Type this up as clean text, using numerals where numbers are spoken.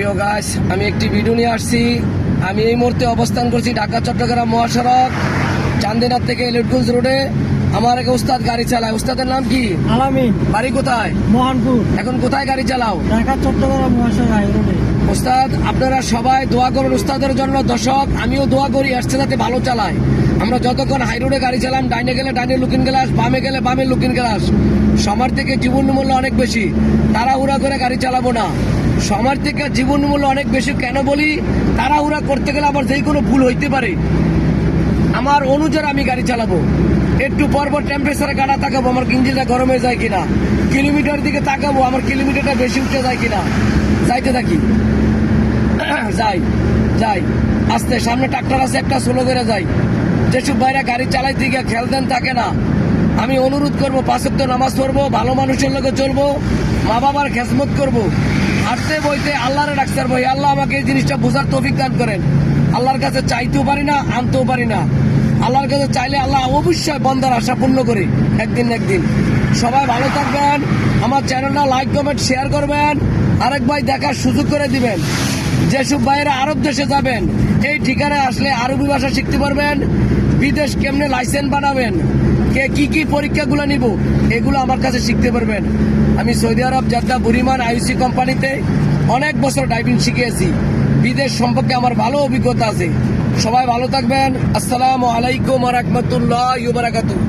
প্রিয় গাইস, আমি একটি ভিডিও নিয়ে আসছি। আমি এই মুহূর্তে অবস্থান করছি ঢাকা চট্টগ্রাম মহাসড়ক চান্দিনাথ থেকে এলিটগঞ্জ রোডে। আমার এক উস্তাদ গাড়ি চালায়। উস্তাদের নাম কি? আলামিন। বাড়ি কোথায়? মোহনপুর। এখন কোথায় গাড়ি চালাও? ঢাকা চট্টগ্রাম মহাসড়ক হাই রোডে। উস্তাদ, আপনারা সবাই দোয়া করুন উস্তাদের জন্য। দর্শক, আমিও দোয়া করি আসছে যাতে ভালো চালায়। আমরা যতক্ষণ হাই রোডে গাড়ি চালাম, ডাইনে গেলে ডাইনে লুকিং গ্লাস, বামে গেলে বামে লুকিং গ্লাস। সময়ের থেকে জীবন মূল্য অনেক বেশি, তাড়াহুড়া করে গাড়ি চালাবো না। সময়ের থেকে জীবন মূল্য অনেক বেশি কেন বলি? তাড়াহুড়া করতে গেলে আবার যে কোনো ভুল হইতে পারে। আমার অনুযায়ী আমি গাড়ি চালাবো। একটু পর পর টেম্পারেচারে গাড়া তাকাবো, আমার ইঞ্জিনটা গরম হয়ে যায় কিনা। কিলোমিটার দিকে তাকাবো, আমার কিলোমিটারটা বেশি উঠে যায় কিনা। যাইতে থাকি, যাই যাই আস্তে। সামনে ট্রাক্টর আছে একটা, স্লো করে যাই। যেসব বাইরে গাড়ি চালাইতে গিয়ে খেয়াল দেন থাকে না। আমি অনুরোধ করবো, 5 ওয়াক্ত নামাজ পড়বো, ভালো মানুষের লোকে চলবো, মা বাবার খেজমত করবো। হাঁটতে বইতে আল্লাহরে ডাক্তার ভাই, আল্লাহ আমাকে এই জিনিসটা বোঝার তৌফিক দান করেন। আল্লাহর কাছে চাইতেও পারি না, আনতেও পারি না। আল্লাহর কাছে চাইলে আল্লাহ অবশ্যই বন্দার আশা পূর্ণ করি একদিন না একদিন। সবাই ভালো থাকবেন। আমার চ্যানেলটা লাইক কমেন্ট শেয়ার করবেন। আরেক ভাই দেখার সুযোগ করে দিবেন। যেসব ভাইয়েরা আরব দেশে যাবেন, এই ঠিকানায় আসলে আরবি ভাষা শিখতে পারবেন। বিদেশ কেমনে লাইসেন্স বানাবেন, কি কি পরীক্ষাগুলো নিব, এগুলো আমার কাছে শিখতে পারবেন। আমি সৌদি আরব জেদ্দা বুরিমান আইসি কোম্পানিতে অনেক বছর ড্রাইভিং শিখিয়েছি। বিদেশ সম্পর্কে আমার ভালো অভিজ্ঞতা আছে। সবাই ভালো থাকবেন। আসসালামু আলাইকুম ওয়া রাহমাতুল্লাহি ওয়া বারাকাতুহু।